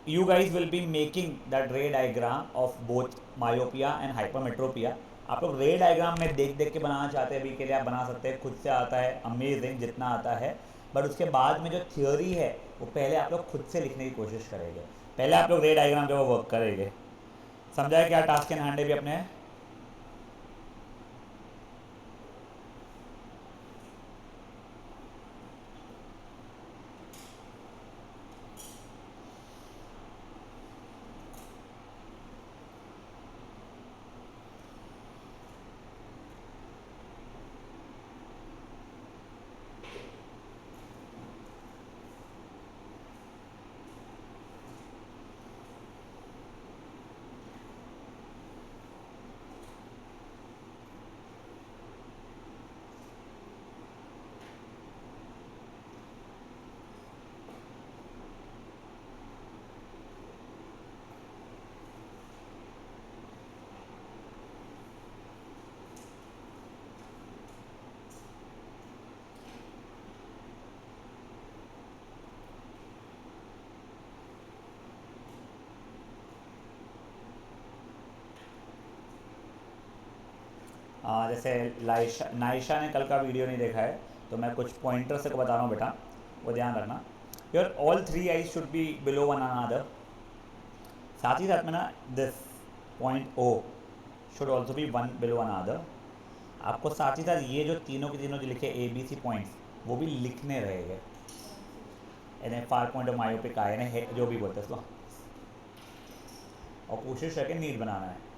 you guys will be making that ray diagram of both myopia and hypermetropia. आप लोग रे diagram में देख देख के बनाना चाहते हैं अभी के लिए आप बना सकते हैं, खुद से आता है अमेजिंग जितना आता है, बट उसके बाद में जो थ्योरी है वो पहले आप लोग खुद से लिखने की कोशिश करेंगे, पहले आप लोग रे डायग्राम पे वो वर्क करेंगे। समझा है क्या टास्क इन हैंड है भी अपने? जैसे लाइशा नाइशा ने कल का वीडियो नहीं देखा है तो मैं कुछ पॉइंटर से को बता रहा हूँ बेटा, वो ध्यान रखना। Your all three eyes should be below one another. साथ ही साथ में ना this point O should also be one below one another. आपको साथ ही साथ ये जो तीनों के तीनों जो लिखे ए बी सी पॉइंट्स वो भी लिखने रहेंगे, यानी फार पॉइंट ऑफ मायोपिक आए ना जो भी बोलते हैं उसको, और कोशिश करके नीट बनाना है।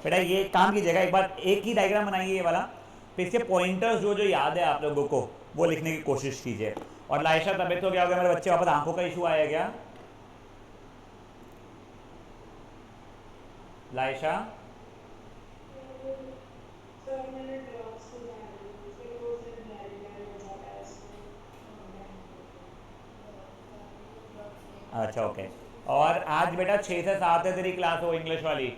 बेटा ये काम कीजिएगा, एक बार एक ही डायग्राम बनाइए ये वाला, फिर इसके पॉइंटर्स जो जो याद है आप लोगों को वो लिखने की कोशिश कीजिए। और लाइशा तबीयत तो क्या हो गया मेरे बच्चे, वापस आंखों का इशू आया क्या लाइशा? अच्छा ओके। और आज बेटा 6 से 7 है तेरी क्लास हो इंग्लिश वाली?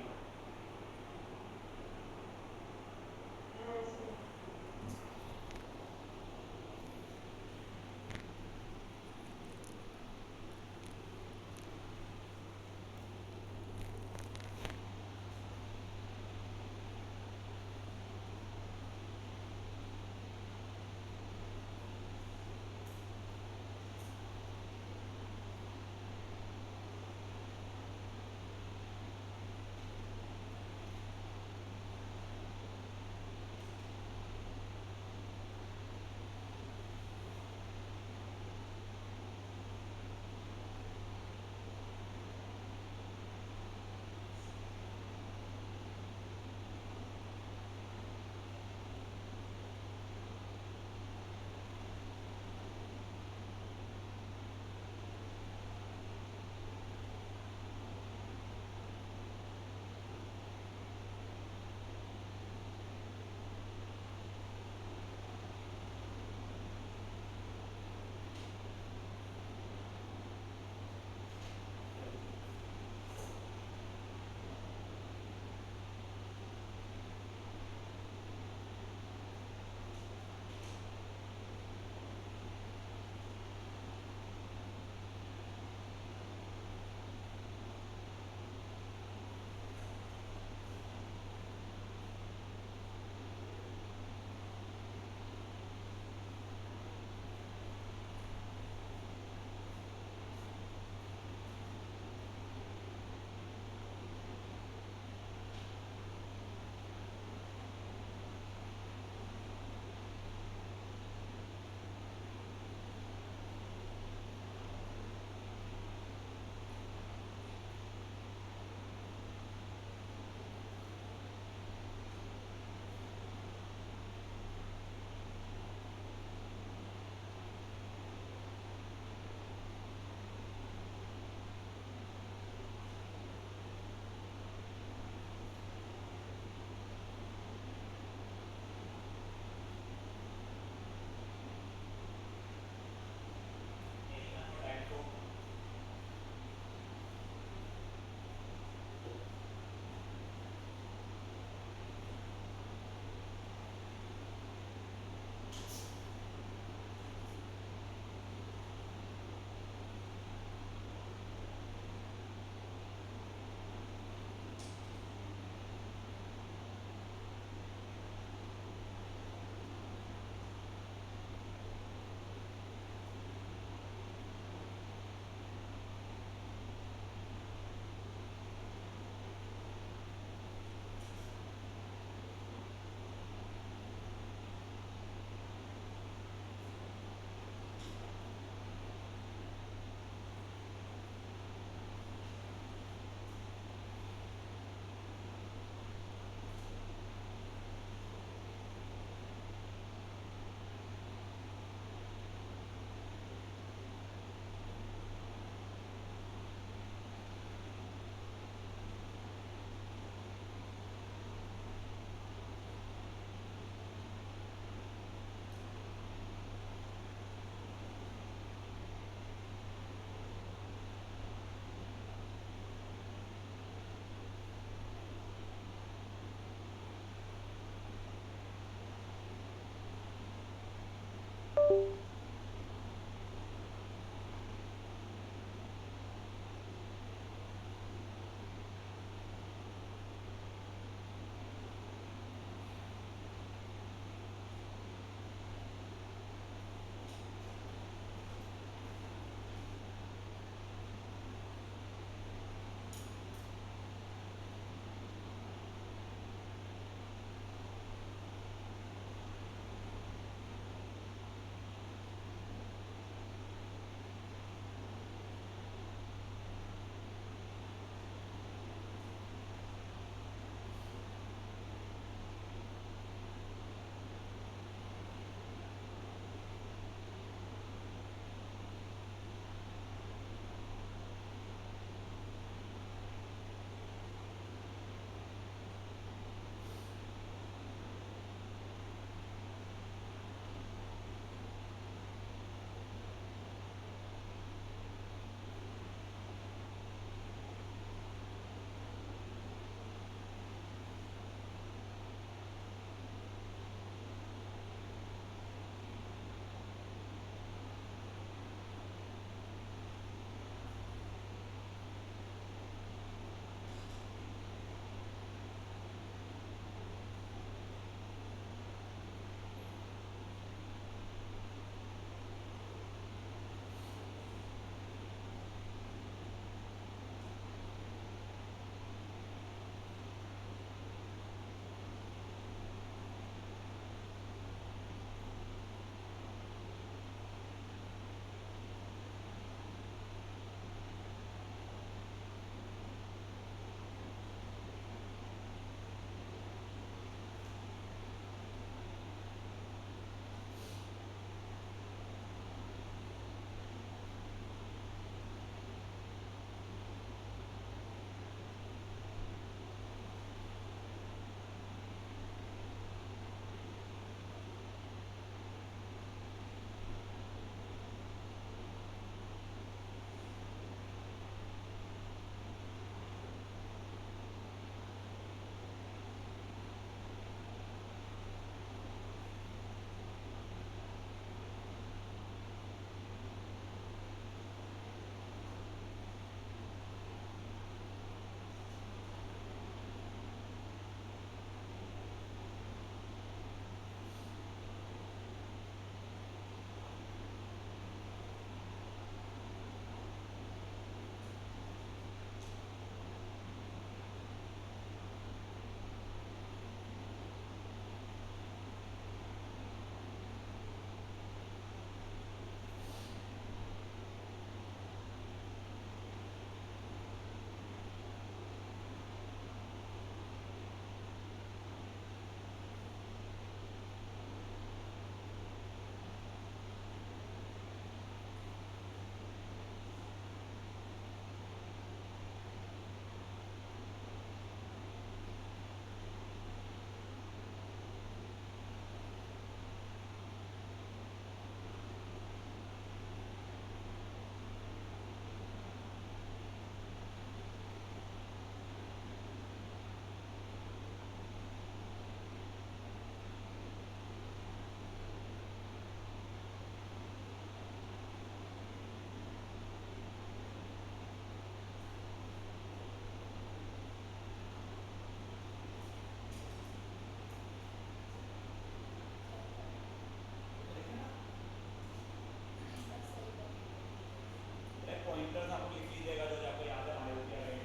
पॉइंटर्स आपको लिख लीजिएगा जो आपको याद है मायोपिया का।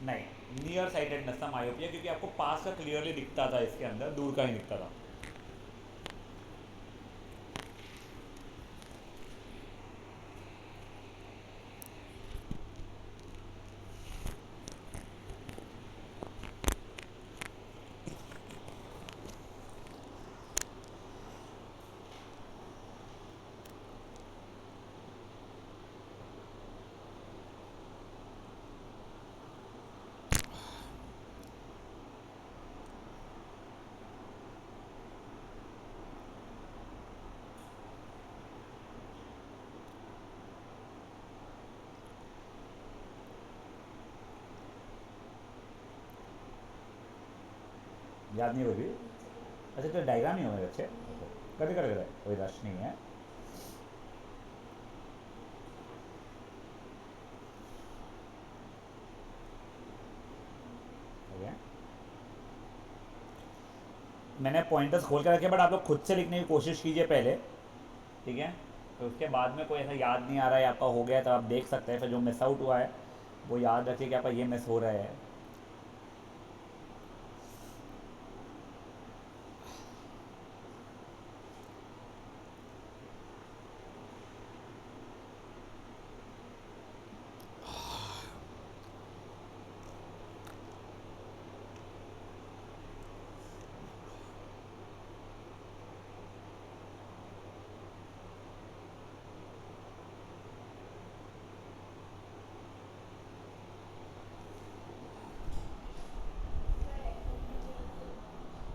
नहीं, नियर साइटेडनेस था मायोपिया, क्योंकि आपको पास का क्लियरली दिखता था, इसके अंदर दूर का ही दिखता था। याद नहीं हुई भी। अच्छा तो डायग्राम नहीं होंगे अच्छे, कभी कर कोई रश नहीं है। ठीक है, मैंने पॉइंटर्स खोल कर रखे, बट आप लोग खुद से लिखने की कोशिश कीजिए पहले, ठीक है। तो उसके बाद में कोई ऐसा याद नहीं आ रहा है आपका हो गया, तो आप देख सकते हैं, फिर जो मिस आउट हुआ है वो याद रखिए कि आपका ये मिस हो रहा है।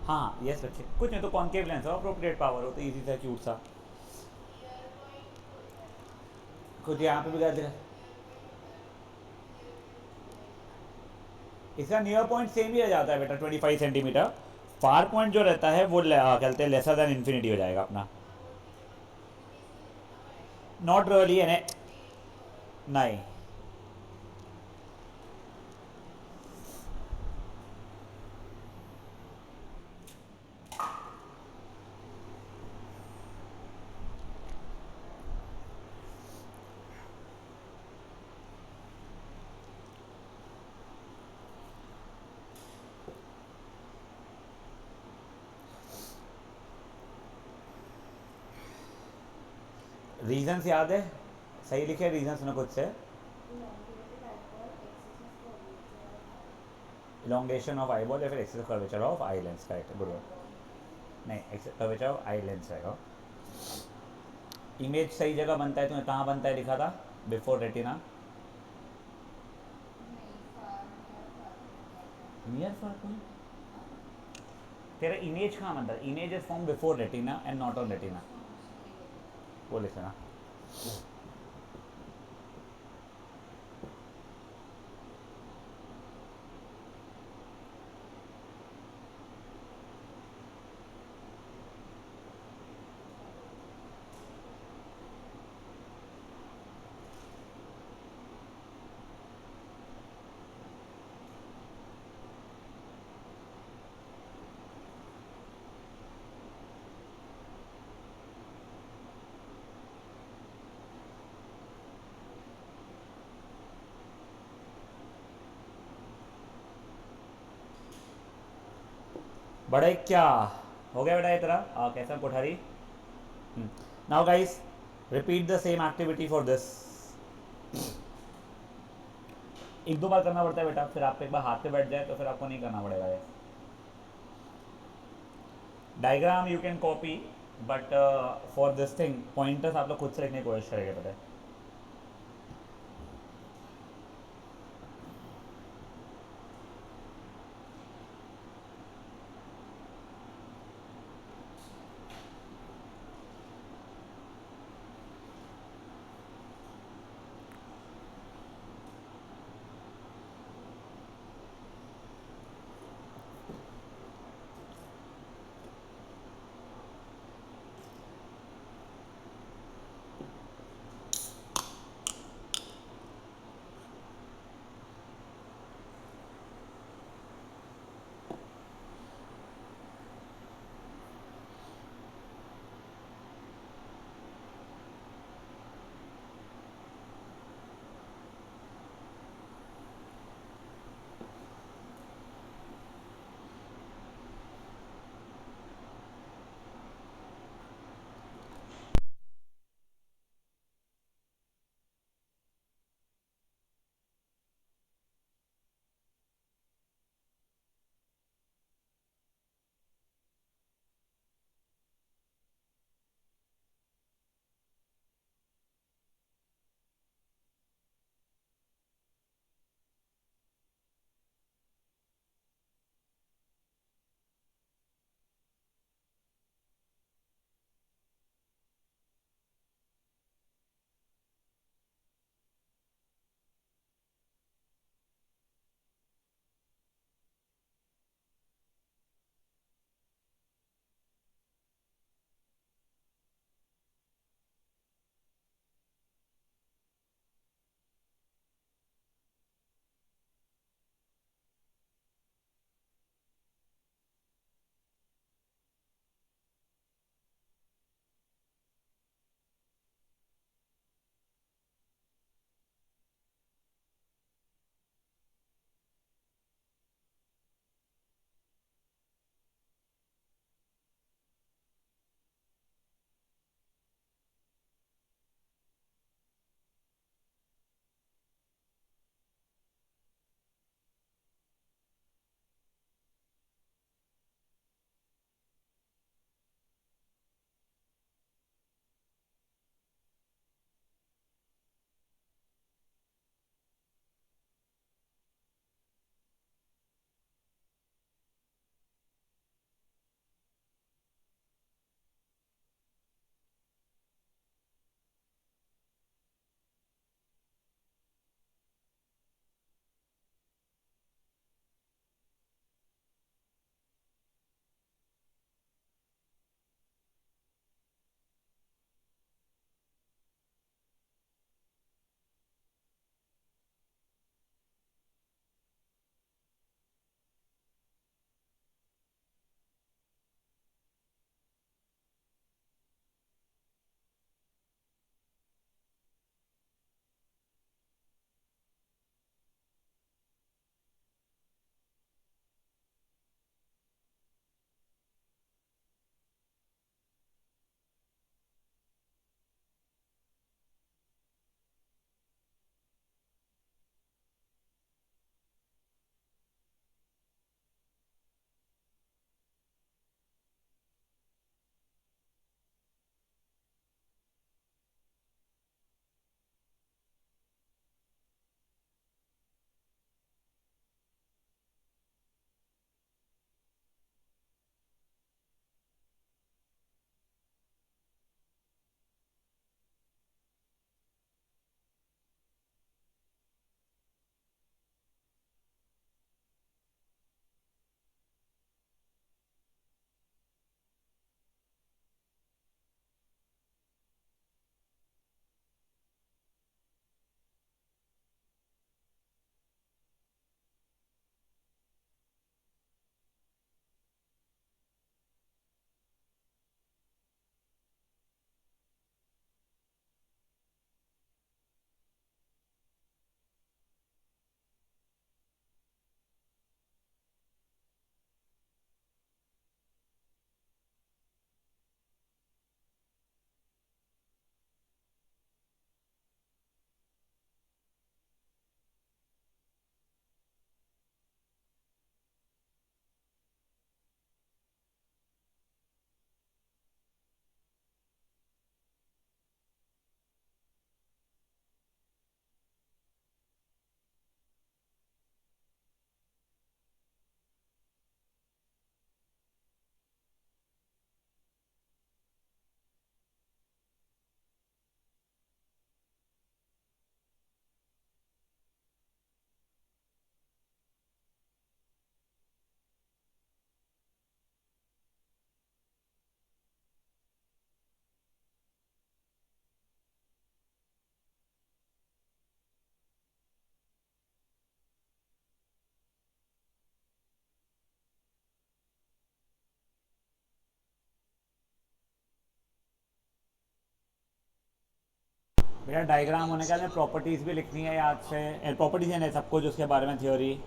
हाँ यस बच्चे, कुछ नहीं तो कॉन्केव लेंस हो, अप्रोप्रिएट पावर हो, तो ईजी सा क्यूट सा कुछ यहाँ पे भी कर दिया। इसका नियर पॉइंट सेम ही रह जाता है बेटा, 25 सेंटीमीटर। फार पॉइंट जो रहता है वो कहते हैं लेसर देन इन्फिनिटी हो जाएगा अपना। नॉट रियली है नहीं। रीजंस याद है, सही लिखे रीजंस ने खुद से। इलोंगेशन ऑफ आई बॉल या फिर excess curvature of eye lens, correct, good word. नहीं, excess curvature of eye lens रहेगा। इमेज सही जगह बनता है, तुम्हें कहाँ बनता है लिखा था, before retina, near far point. तेरा इमेज कहाँ बनता है, image is form before retina and not on retina, वो लिखना। बड़े क्या हो गया बेटा ये तेरा, कैसा Kothari. Now guys, repeat the same activity for this. एक दो बार करना पड़ता है बेटा, फिर आप एक बार हाथ पे बैठ जाए तो फिर आपको नहीं करना पड़ेगा ये। Diagram you can copy, but for this thing pointers आप लोग खुद से लिखने की कोशिश करेंगे पता है। बेटा डायग्राम होने के बाद में प्रॉपर्टीज़ भी लिखनी है याद से, प्रॉपर्टीज़ है ना सब कुछ उसके बारे में थ्योरी।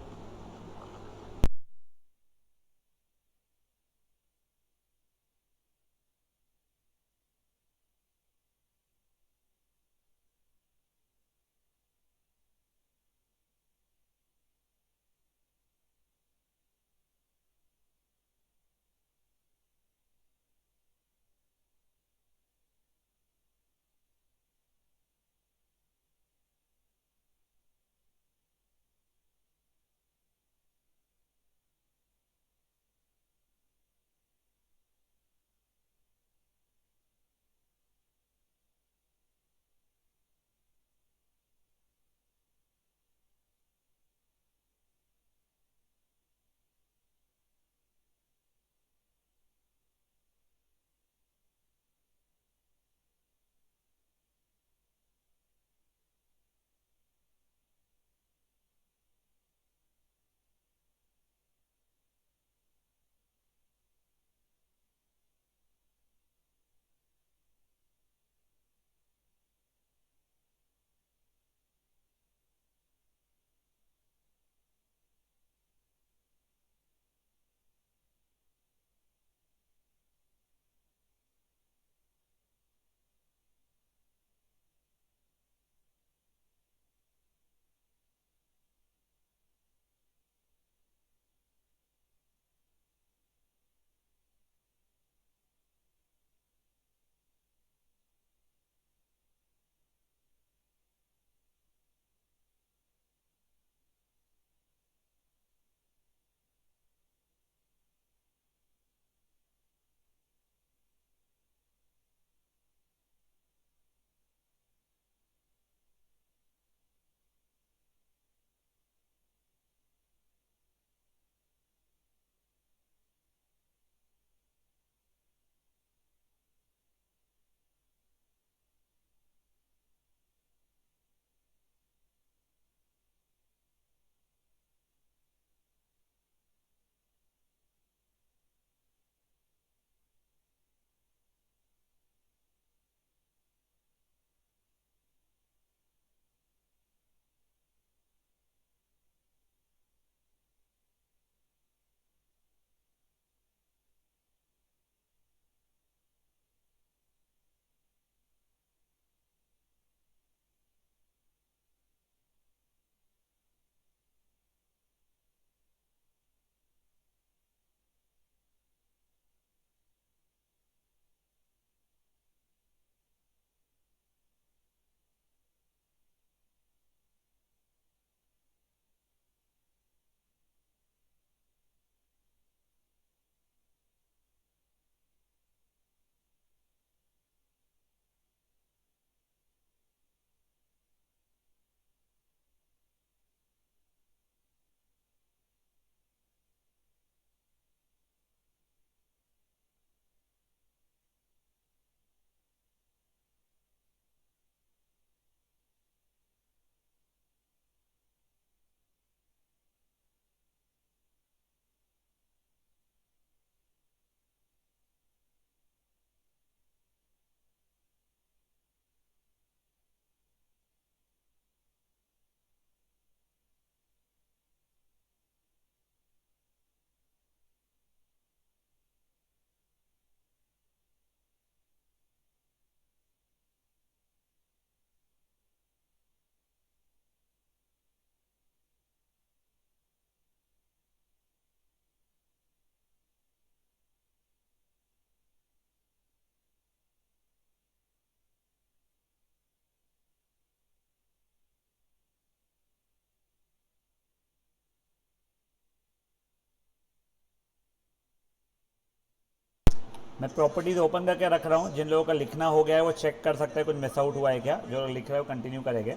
मैं प्रॉपर्टीज़ ओपन करके रख रहा हूँ, जिन लोगों का लिखना हो गया है वो चेक कर सकते हैं कुछ मिस आउट हुआ है क्या, जो लोग लिख रहे हो कंटिन्यू करेंगे।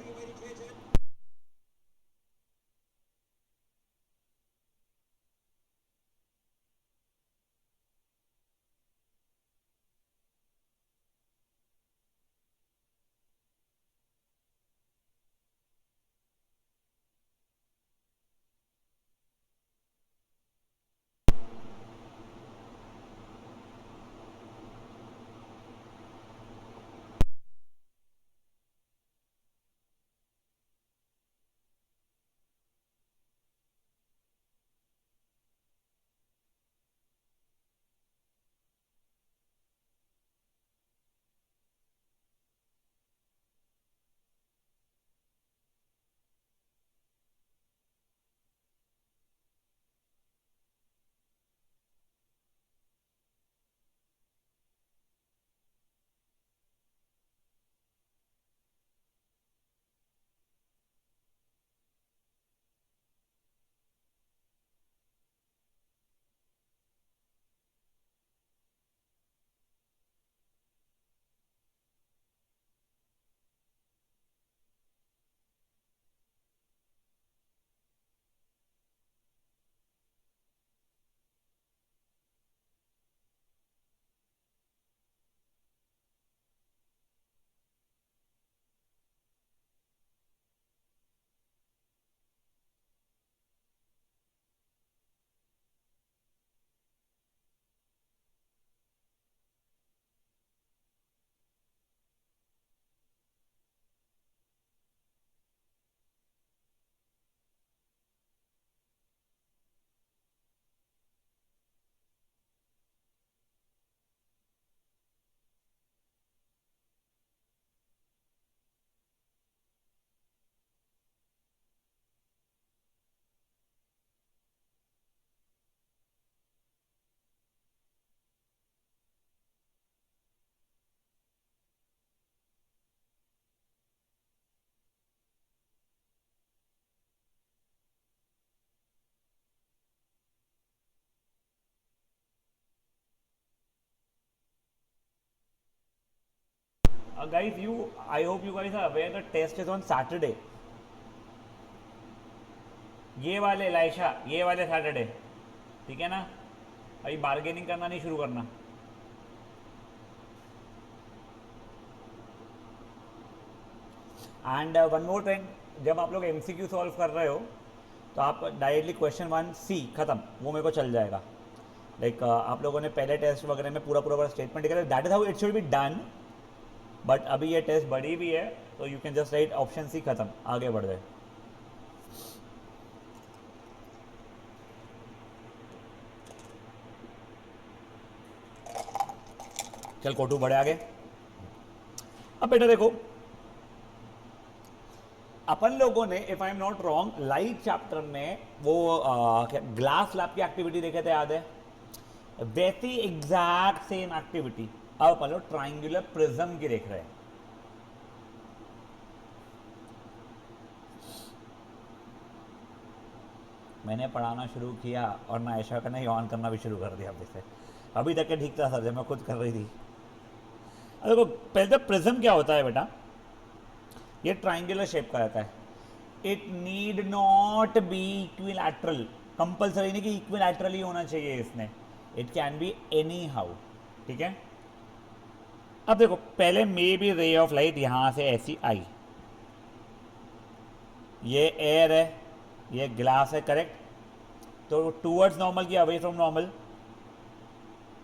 guys, I hope you guys are aware the test is on Saturday. ये वाले लाइशा, ये वाले सैटरडे, ठीक है ना? अभी बार्गेनिंग करना नहीं शुरू करना। एंड वन मोर थिंग, जब आप लोग MCQ सॉल्व कर रहे हो तो आप डायरेक्टली क्वेश्चन 1C खत्म, वो मेरे को चल जाएगा। लाइक आप लोगों ने पहले टेस्ट वगैरह में पूरा स्टेटमेंट करा, that is how it should be done. But अभी ये टेस्ट बड़ी भी है तो you can just right option C खत्म, आगे बढ़ गए। चल कोटू बढ़े आगे। अब बेटा देखो, अपन लोगों ने if I am not wrong light chapter में वो ग्लास लैब की एक्टिविटी देखे थे, याद है? वैसी एग्जैक्ट सेम एक्टिविटी अब अपन लोग ट्राइंगुलर प्रिज्म की देख रहे हैं। मैंने पढ़ाना शुरू किया और ना ऐशा का नहीं ऑन करना भी शुरू कर दिया। अभी तक के ठीक था सर, जब मैं खुद कर रही थी। देखो पहले तो प्रिज्म क्या होता है बेटा, ये ट्राइंगुलर शेप का रहता है। It need not be equilateral, compulsory नहीं कि इक्विलैटरल ही होना चाहिए इसमें, it can be any how, ठीक है? अब देखो पहले may be ray of light यहां से ऐसी आई, ये एयर है, ये ग्लास है, करेक्ट? तो टूवर्ड्स नॉर्मल की अवे फ्रॉम नॉर्मल,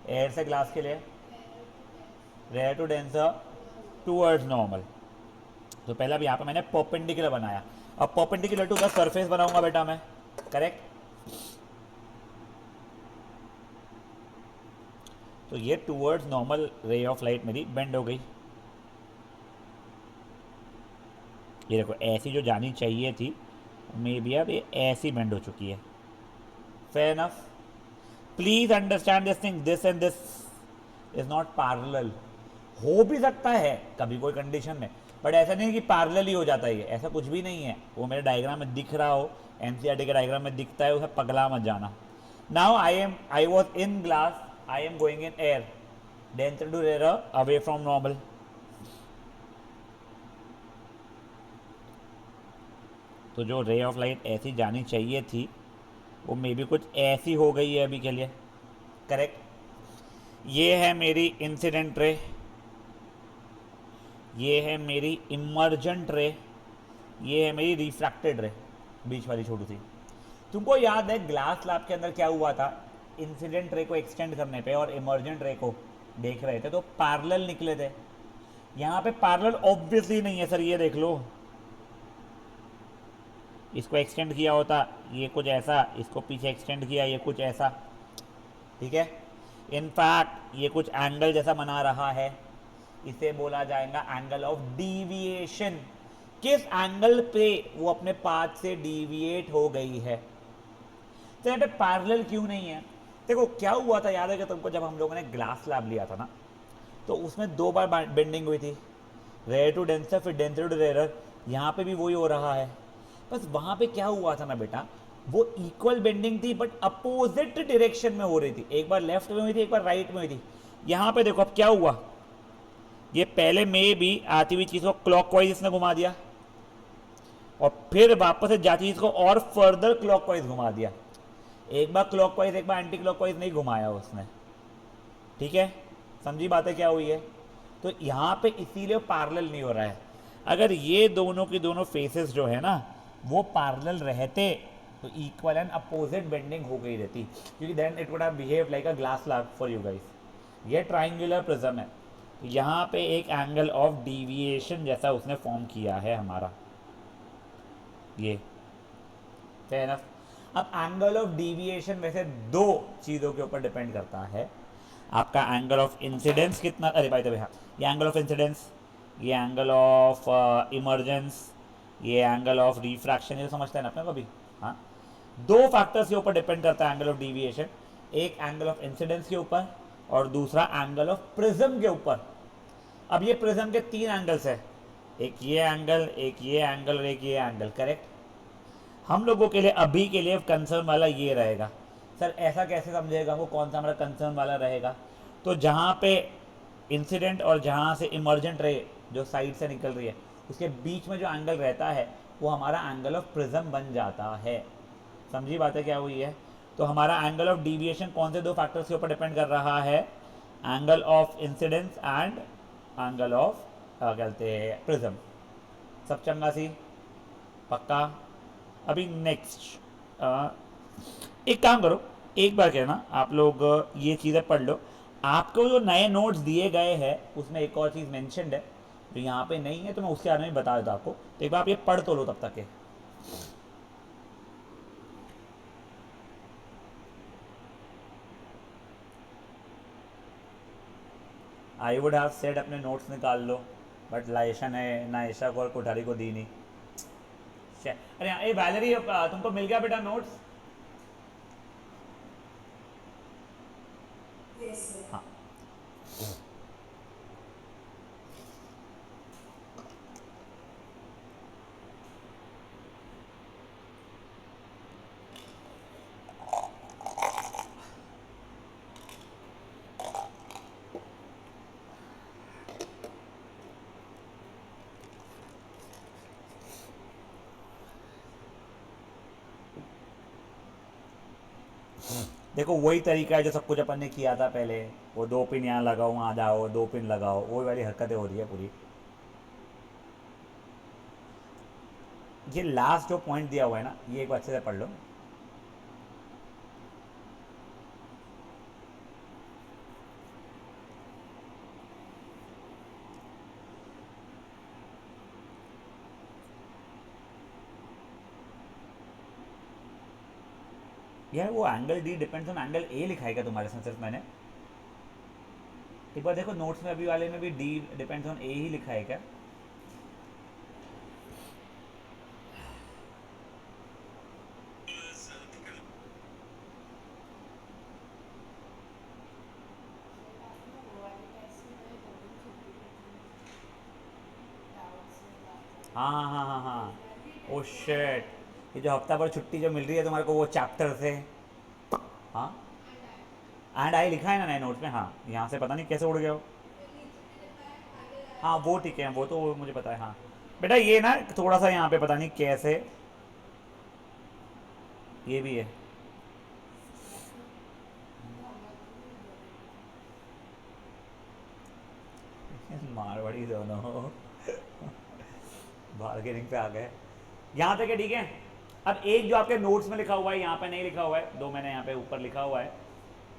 एयर से ग्लास के लिए rare to denser towards normal. तो पहला भी यहाँ पे मैंने परपेंडिकुलर बनाया, अब परपेंडिकुलर टू द सरफेस बनाऊंगा बेटा मैं, करेक्ट? तो ये towards normal ray of light मेरी बेंड हो गई। ये देखो ऐसी जो जानी चाहिए थी मे बी अब ये ऐसी बेंड हो चुकी है। Fair enough? Please understand this thing, this and this is not parallel. हो भी सकता है कभी कोई कंडीशन में, बट ऐसा नहीं है कि पैरेलल ही हो जाता है, ऐसा कुछ भी नहीं है। वो मेरे डायग्राम में दिख रहा हो, एनसीईआरटी के डायग्राम में दिखता है, उसे पगला मत जाना। Now I was in glass, I am going in air, denser to rare away from normal. तो जो रे ऑफ लाइट ऐसी जानी चाहिए थी वो मे बी कुछ ऐसी हो गई है अभी के लिए, करेक्ट? ये है मेरी इंसिडेंट रे, ये है मेरी इमर्जेंट रे, ये है मेरी रिफ्रैक्टेड रे, बीच वाली छोटी सी। तुमको याद है ग्लास लैब के अंदर क्या हुआ था? इंसिडेंट रे को एक्सटेंड करने पे और इमर्जेंट रे को देख रहे थे तो पैरेलल निकले थे। यहाँ पे पैरेलल ऑब्वियसली नहीं है सर, ये देख लो, इसको एक्सटेंड किया होता ये कुछ ऐसा, इसको पीछे एक्सटेंड किया ये कुछ ऐसा, ठीक है? इनफैक्ट ये कुछ एंगल जैसा बना रहा है, इसे बोला जाएगा एंगल ऑफ डीविएशन। किस एंगल पे वो अपने पाथ से डीविएट हो गई है। तो यहाँ पे पैरेलल क्यों नहीं है? देखो क्या हुआ था, याद है कि तुमको जब हम लोगों ने ग्लास लैब लिया था ना, तो उसमें 2 बार बेंडिंग हुई थी, रेयर टू डेंसर फिर डेंसर टू रेयर। यहाँ पे भी वही हो रहा है, बस वहाँ पे क्या हुआ था ना बेटा, वो इक्वल बेंडिंग थी बट अपोजिट डायरेक्शन में हो रही थी। एक बार लेफ्ट में हुई थी, एक बार राइट में हुई थी। यहाँ पे देखो अब क्या हुआ, ये पहले में भी आती हुई चीज़ को क्लॉकवाइज इसने घुमा दिया और फिर वापस से जाती चीज़ को और फर्दर क्लॉकवाइज घुमा दिया। एक बार क्लॉकवाइज एक बार एंटी क्लॉकवाइज नहीं घुमाया उसने, ठीक है? समझी बातें क्या हुई है? तो यहाँ पे इसीलिए पैरेलल नहीं हो रहा है। अगर ये दोनों की दोनों फेसेस जो है ना वो पैरेलल रहते तो इक्वल एंड अपोजिट बेंडिंग हो गई रहती, क्योंकि then it would have behave like a glass slab for you guys. ये ट्राइंगुलर प्रिज्म है, तो यहाँ पे एक एंगल ऑफ डिविएशन जैसा उसने फॉर्म किया है हमारा, ये फेयर एनफ। अब एंगल ऑफ डिविएशन वैसे 2 चीज़ों के ऊपर डिपेंड करता है, आपका एंगल ऑफ इंसिडेंस कितना, अरे भाई तो हाँ, ये एंगल ऑफ इंसिडेंस, ये एंगल ऑफ इमर्जेंस, ये एंगल ऑफ रिफ्रैक्शन, ये समझते हैं ना अपने को भी, हाँ? 2 फैक्टर्स के ऊपर डिपेंड करता है एंगल ऑफ डिविएशन, एक एंगल ऑफ इंसिडेंस के ऊपर और दूसरा एंगल ऑफ प्रिज्म के ऊपर। अब ये प्रिज्म के 3 एंगल्स है, एक ये एंगल, एक ये एंगल और एक ये एंगल, करेक्ट? हम लोगों के लिए अभी के लिए कंसर्न वाला ये रहेगा। सर ऐसा कैसे समझेगा, वो कौन सा हमारा कंसर्न वाला रहेगा? तो जहाँ पे इंसिडेंट और जहाँ से इमर्जेंट रे जो साइड से निकल रही है, उसके बीच में जो एंगल रहता है वो हमारा एंगल ऑफ प्रिज्म बन जाता है। समझी बातें क्या हुई है? तो हमारा एंगल ऑफ डिविएशन कौन से दो फैक्टर्स के ऊपर डिपेंड कर रहा है? Angle of incidence and angle of क्या कहते हैं प्रिज्म। सब चंगा सी पक्का? अभी नेक्स्ट एक काम करो, एक बार कहना आप लोग ये चीज़ें पढ़ लो। आपको जो नए नोट्स दिए गए हैं उसमें एक और चीज़ मेंशनड है जो यहाँ पे नहीं है, तो मैं उसके बारे में बता देता आपको। तो एक बार आप ये पढ़ तो लो तब तक के। आई वुड हैव सेड अपने नोट्स निकाल लो, बट लाइशा ने ना ईशा को और कोठारी को दी नहीं। अरे ये वैलरी तुमको मिल गया बेटा नोट्स? हाँ देखो वही तरीका है जो सब कुछ अपन ने किया था पहले, वो 2 पिन यहाँ लगाओ वहाँ जाओ, 2 पिन लगाओ, वही वाली हरकतें हो रही है पूरी। ये लास्ट जो पॉइंट दिया हुआ है ना, ये एक बार अच्छे से पढ़ लो। यार वो angle D depends on angle A लिखा है क्या तुम्हारे साथ? सिर्फ मैंने एक बार देखो नोट्स में अभी वाले में भी डी डिपेंड्स ऑन ए ही लिखा है क्या? हाँ हाँ हाँ हाँ हाँ। ओ शेट, ये जो हफ्ता भर छुट्टी जो मिल रही है तुम्हारे को वो चैप्टर से। हाँ एंड आई लिखा है ना नए नोट्स में। हाँ यहाँ से पता नहीं कैसे उड़ गया हो। हाँ वो ठीक है, वो तो मुझे पता है। हाँ बेटा ये ना थोड़ा सा यहाँ पे पता नहीं कैसे, ये भी है। मारवाड़ी दोनों बार्गेनिंग पे आ गए। यहाँ तक है ठीक है। अब एक जो आपके नोट्स में लिखा हुआ है यहाँ पे नहीं लिखा हुआ है, 2 मैंने यहाँ पे ऊपर लिखा हुआ है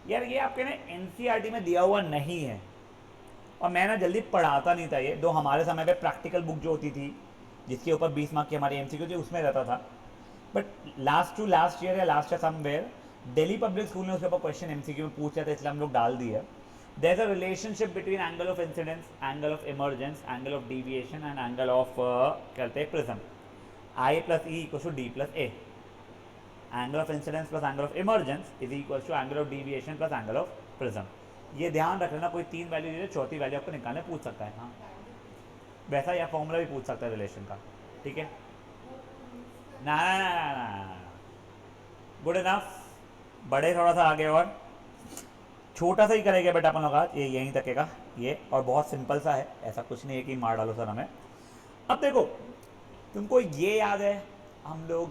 यार, ये आपके ना एनसीईआरटी में दिया हुआ नहीं है और मैं ना जल्दी पढ़ाता नहीं था ये। दो हमारे समय पे प्रैक्टिकल बुक जो होती थी जिसके ऊपर 20 मार्क की हमारी एमसीक्यू थी उसमें रहता था, बट लास्ट ईयर या last year somewhere Delhi public school ने उसके ऊपर क्वेश्चन एमसीक्यू में पूछा था, इसलिए हम लोग डाल दिया। There is a relationship between angle of incidence, angle of emergence, angle of deviation and angle of कहते हैं prism. I plus E equal to D plus A. Angle of incidence plus angle of emergence is equal to angle of deviation plus angle of prism. ये ध्यान रख लेना, कोई 3 value दे, चौथी value आपको निकालने पूछ सकता है। हाँ वैसा या फॉर्मूला भी पूछ सकता है रिलेशन का, ठीक है ना? Good enough. बड़े थोड़ा सा आगे और छोटा सा ही करेंगे बेटा अपन लोग आज, ये यहीं तक का ये, और बहुत सिंपल सा है, ऐसा कुछ नहीं है कि मार डालो सर हमें। अब देखो तुमको ये याद है हम लोग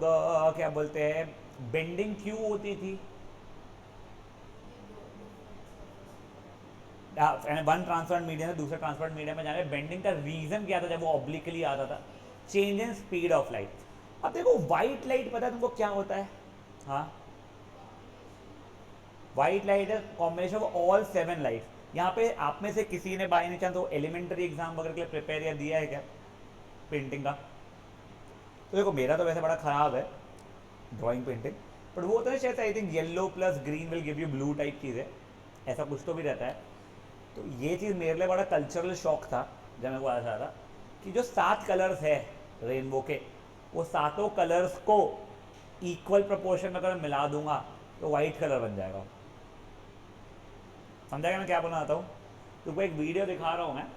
क्या बोलते हैं बेंडिंग क्यों होती थी? वन ट्रांसफर्ड मीडियम से दूसरे ट्रांसफर्ड मीडियम में जाने बेंडिंग का रीजन क्या था जब वो ऑब्लिकली आता था? Change in speed of light. अब देखो व्हाइट लाइट पता है तुमको क्या होता है? हाँ व्हाइट लाइट है कॉम्बिनेशन ऑफ ऑल 7 लाइट। यहाँ पे आप में से किसी ने बाय चांस तो एलिमेंट्री एग्जाम वगैरह के लिए प्रिपेयर या दिया है क्या पेंटिंग का? तो देखो मेरा तो वैसे बड़ा ख़राब है ड्राइंग पेंटिंग, बट वो होता है शायद I think yellow plus green will give you blue type चीज़ है, ऐसा कुछ तो भी रहता है। तो ये चीज़ मेरे लिए बड़ा कल्चरल शॉक था जब मेरे को पता चला था कि जो 7 कलर्स है रेनबो के, वो सातों कलर्स को इक्वल प्रोपोर्शन में अगर मिला दूंगा तो वाइट कलर बन जाएगा। समझाएगा मैं क्या बोलना चाहता हूँ? तुमको एक वीडियो दिखा रहा हूँ मैं,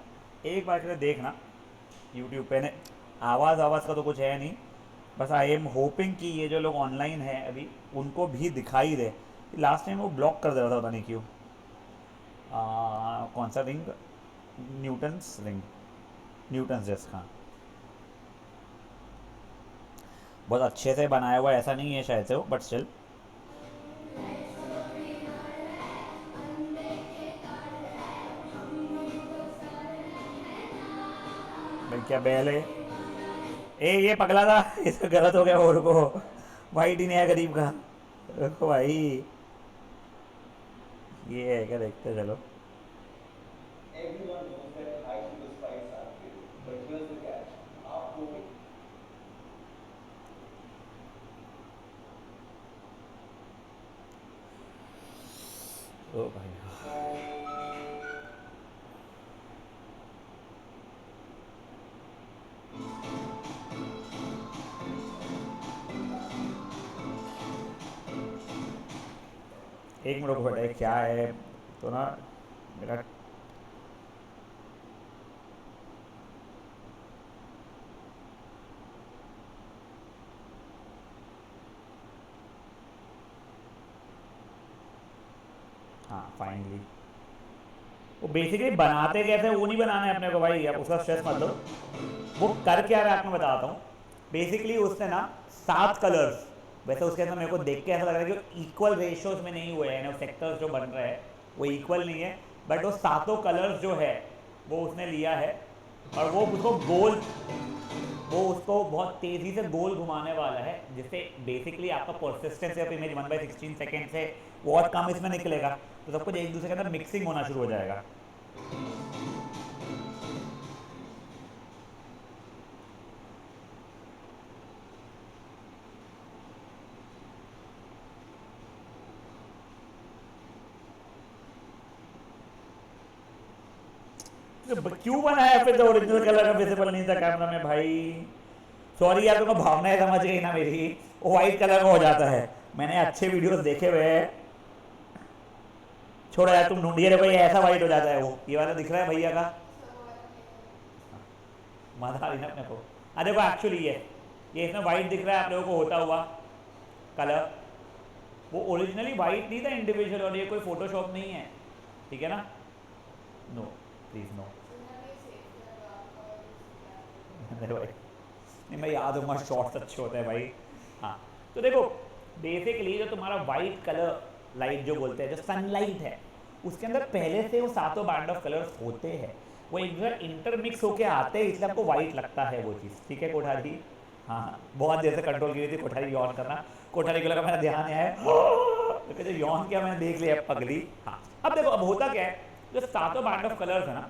एक बार के लिए देखना यूट्यूब पे। ने आवाज़ का तो कुछ है नहीं, बस आई एम होपिंग कि ये जो लोग ऑनलाइन है अभी उनको भी दिखाई दे। लास्ट टाइम वो ब्लॉक कर दे रहा था पता नहीं क्यों। कौन सा ring? Newton's ring. Newton stress, हाँ बहुत अच्छे से बनाया हुआ ऐसा नहीं है शायद से वो, बट स्टिल। भाई क्या बैल है ए, ये पगला था ये तो गलत हो गया, और को वाइट ही नहीं है गरीब का। देखो भाई ये है क्या, देखते हैं, चलो। Everyone knows that high sugar spikes are great, but here's the catch. आपको ओ भाई एक मिनट को बेटा, क्या है तो ना मेरा। हाँ फाइनली, वो बेसिकली बनाते कैसे वो नहीं बनाना है अपने को भाई, अब उसका स्ट्रेस मत लो। वो कर क्या रहा है आपको बताता हूँ। बेसिकली उसने ना 7 कलर्स, वैसे उसके अंदर मेरे को देख के ऐसा लग रहा है कि इक्वल रेशियोज में नहीं हुए हैं ना, सेक्टर्स जो बन रहे हैं वो इक्वल नहीं है, बट वो सातों कलर्स जो है वो उसने लिया है, और वो उसको गोल, वो उसको बहुत तेज़ी से गोल घुमाने वाला है, जिससे बेसिकली आपका परसिस्टेंस ऑफ इमेज 1/16 सेकेंड से बहुत कम इसमें निकलेगा, तो सब कुछ एक दूसरे के अंदर मिक्सिंग होना शुरू हो जाएगा। क्यों बनाया फिर, तो ओरिजिनल कलर का विजिबल नहीं था कैमरा में भाई। सॉरी यार, तुमको भावनाएं समझ गई ना मेरी, वो वाइट कलर का हो जाता है, मैंने अच्छे वीडियोस देखे हुए हैं। छोड़ो यार, तुम ढूंढिए, देखो ये ऐसा वाइट हो जाता है, वो ये वाला दिख रहा है भैया का, मजा आ रही ना अपने को। अरे देखो एक्चुअली ये इसमें वाइट दिख रहा है आप लोगों को होता हुआ कलर, वो ओरिजिनली वाइट नहीं था इंडिविजुअल, और ये कोई फोटोशॉप नहीं है, ठीक है ना। No please no. अरे भाई नहीं, मैं याद हूँ, शॉर्ट्स अच्छे होते हैं भाई। हाँ तो देखो, बेसिकली जो तुम्हारा वाइट कलर लाइट जो बोलते हैं, जो सनलाइट है, उसके अंदर पहले से वो सातों बैंड ऑफ कलर्स होते हैं, वो एक बार इंटरमिक्स होके आते हैं, इसलिए आपको वाइट लगता है वो चीज़, ठीक है कोठारी। हाँ हाँ, बहुत देर से कंट्रोल की थी कोठारी यौन करना, कोठारी को लगा मेरा ध्यान है तो कहते यौन क्या, मैंने देख लिया पगली। हाँ अब देखो, अब होता क्या है, जो सातों बैंड ऑफ कलर्स है ना,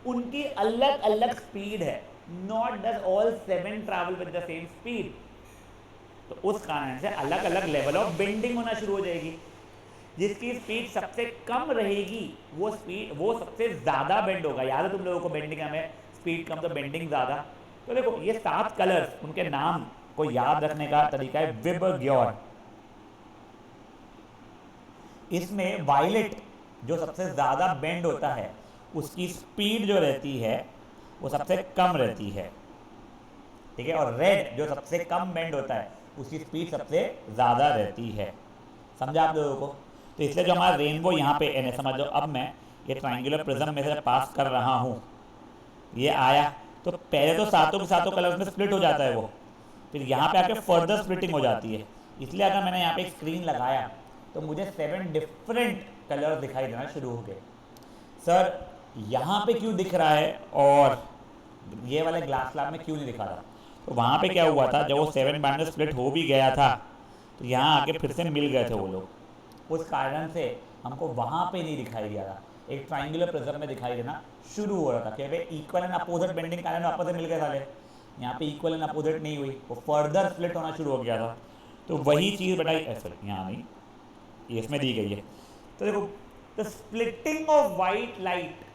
उनकी अलग अलग स्पीड है, not does all 7 travel with the same speed, तो उस कारण से अलग अलग लेवल ऑफ बेंडिंग होना शुरू हो जाएगी। जिसकी स्पीड सबसे कम रहेगी वो सबसे ज्यादा बेंड होगा। याद है तुम लोगों को, बेंडिंग में स्पीड कम तो बेंडिंग ज्यादा। तो देखो ये 7 कलर्स, उनके नाम को याद रखने का तरीका है विबग्योर। इसमें वायलेट जो सबसे ज्यादा बेंड होता है, उसकी स्पीड जो रहती है वो सबसे कम रहती है, ठीक है, और रेड जो सबसे कम बेंड होता है उसकी स्पीड सबसे ज़्यादा रहती है। समझा आप लोगों को। तो इसलिए जो हमारा रेनबो यहाँ पे है, समझ लो, अब मैं ये ट्राइंगुलर प्रिज्म में से पास कर रहा हूँ, ये आया तो पहले तो सातों के सातों कलर्स में स्प्लिट हो जाता है वो, फिर यहाँ पे आके फर्दर स्प्लिटिंग हो जाती है। इसलिए अगर मैंने यहाँ पे एक स्क्रीन लगाया तो मुझे 7 डिफरेंट कलर दिखाई देना शुरू हो गए। सर यहाँ पे क्यों दिख रहा है और ये वाले ग्लास स्लैब में क्यों नहीं दिखा रहा? तो वहाँ पे क्या हुआ था, जब वो 7 बैंड स्प्लिट हो भी गया था तो यहाँ आके फिर से मिल गए थे वो लोग, उस कारण से हमको वहाँ पे नहीं दिखाई दिया था, एक ट्राइंगुलर प्रिज्म में दिखाई देना शुरू हो रहा था कि भाई इक्वल एंड अपोजिट बेंडिंग कारण वापस से मिल गए साले। यहाँ पे इक्वल एंड अपोजिट नहीं हुई, वो फर्दर स्प्लिट होना शुरू हो गया था। तो वही चीज़ बताई, सॉरी यहाँ नहीं, ये इसमें दी गई है। तो देखो, the splitting of white light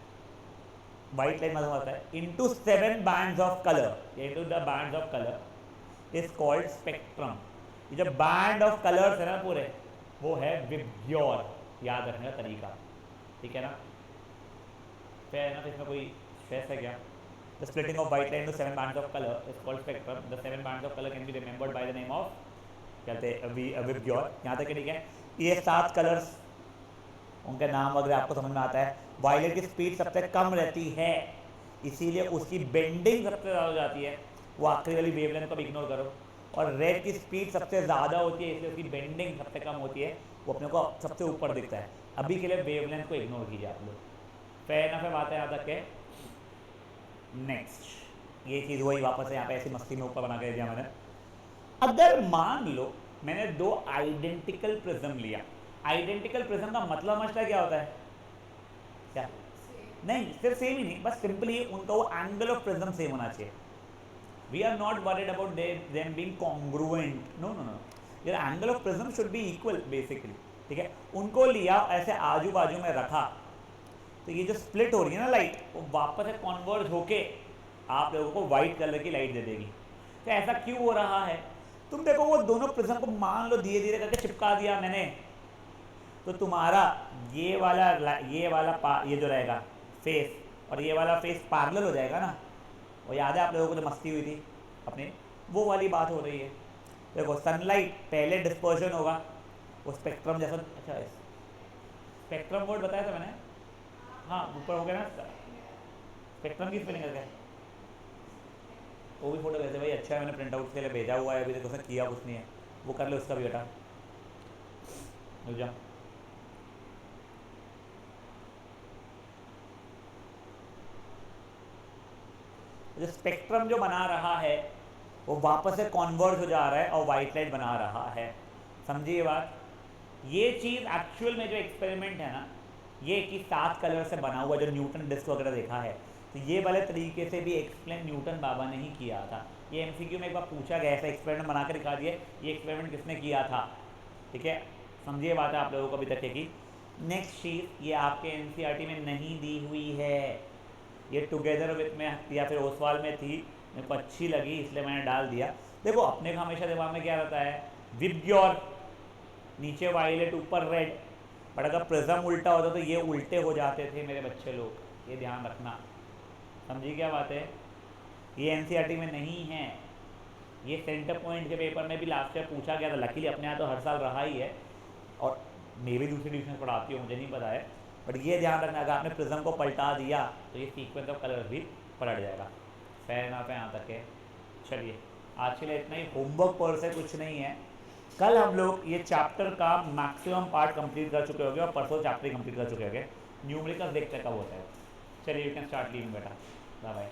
मतलब होता है into 7 bands of colour, into the bands of colour is called spectrum. ये जो बैंड ऑफ कलर्स है ना पूरे, वो है विबग्योर, याद रखने का तरीका, ठीक है ना। फेयर है ना, तो इसमें कोई स्ट्रेस है क्या? The splitting of white light into 7 bands of colour is called spectrum. The 7 bands of colour can be remembered by the name of, कहते हैं विबग्योर। यहाँ तक ठीक है। ये 7 कलर्स, उनके नाम वगैरह आपको समझ में आता है। वायलेट की स्पीड सबसे कम रहती है, इसीलिए उसकी बेंडिंग सबसे ज़्यादा हो जाती है, वो आखिरी वाली वेवलेंथ को भी इग्नोर करो। और रेड की स्पीड सबसे ज़्यादा होती है, इसलिए उसकी बेंडिंग सबसे कम होती है, वो अपने को सबसे ऊपर दिखता है। अभी के लिए वेवलेंथ को इग्नोर कीजिए आप लोग। फेयर ना बात है यहाँ तक के। नेक्स्ट ये चीज़ वही वापस है यहाँ पे ऐसी मस्ती में ऊपर बना के दिया मैंने। अगर मान लो मैंने दो आइडेंटिकल प्रिज्म लिया, आइडेंटिकल प्रिज्म का मतलब मसला क्या होता है? क्या? नहीं, सिर्फ सेम ही नहीं, बस सिंपली उनका वो एंगल ऑफ प्रिज्म सेम होना चाहिए। We are not worried about them being congruent, no no no, your angle of prism should be equal basically, ठीक है। उनको लिया ऐसे आजू बाजू में रखा, तो ये जो स्प्लिट हो रही है ना लाइट, वो वापस से कॉन्वर्ज होके आप लोगों को वाइट कलर की लाइट दे देगी। तो ऐसा क्यों हो रहा है? तुम देखो वो दोनों प्रिज्म को मान लो धीरे धीरे करके चिपका दिया मैंने, तो तुम्हारा ये वाला ये जो रहेगा फेस और ये वाला फेस पैरेलल हो जाएगा ना। और याद है आप लोगों को जो मस्ती हुई थी अपने, वो वाली बात हो रही है। देखो सनलाइट पहले डिस्पर्जन होगा, वो स्पेक्ट्रम जैसा, अच्छा स्पेक्ट्रम वर्ड बताया था मैंने, हाँ ऊपर हो गया ना स्पेक्ट्रम की स्पेलिंग करके, वो भी फोटो कैसे भाई, अच्छा है मैंने प्रिंट आउट के लिए भेजा हुआ है, अभी तक उसने किया कुछ नहीं है, वो कर ले उसका भी बेटा, रुक जा। जो स्पेक्ट्रम जो बना रहा है वो वापस से कॉन्वर्ज हो जा रहा है और वाइट लाइट बना रहा है, समझिए ये बात। ये चीज़ एक्चुअल में जो एक्सपेरिमेंट है ना, ये कि 7 कलर से बना हुआ जो न्यूटन डिस्क वगैरह देखा है, तो ये वाले तरीके से भी एक्सप्लेन न्यूटन बाबा ने ही किया था। ये एमसीक्यू में एक बार पूछा गया, ऐसा एक्सपेरिमेंट बना के दिखा दिए, ये एक्सपेरिमेंट किसने किया था, ठीक है, समझिए बात है आप लोगों को अभी तक की। नेक्स्ट चीज़ ये आपके एनसीईआरटी में नहीं दी हुई है, ये टुगेदर विथ में या फिर ओसवाल में थी, मेरे को अच्छी लगी इसलिए मैंने डाल दिया। देखो अपने का हमेशा दिमाग में क्या रहता है, विबग्योर नीचे वायलेट ऊपर रेड, बट अगर प्रिज्म उल्टा होता तो ये उल्टे हो जाते थे मेरे बच्चे लोग, ये ध्यान रखना, समझिए क्या बात है। ये एनसीईआरटी में नहीं है, ये सेंटर पॉइंट के पेपर में भी लास्ट ईयर पूछा गया था, लकीली अपने यहाँ तो हर साल रहा ही है, और मैं भी दूसरी डिविजन पढ़ाती हूँ मुझे नहीं पता है, बट ये ध्यान रखना अगर आपने प्रिज्म को पलटा दिया तो ये सीक्वेंस ऑफ कलर भी पलट जाएगा। फेयर ना पे यहाँ तक है। चलिए आज के लिए इतना ही, होमवर्क पर से कुछ नहीं है। कल हम लोग ये चैप्टर का मैक्सिमम पार्ट कंप्लीट कर चुके होंगे और परसों चैप्टर कंप्लीट कर चुके होंगे। न्यूमेरिकल्स देखते कब होता है। चलिए यू कैन स्टार्ट लीविंग बेटा, बाय बाय।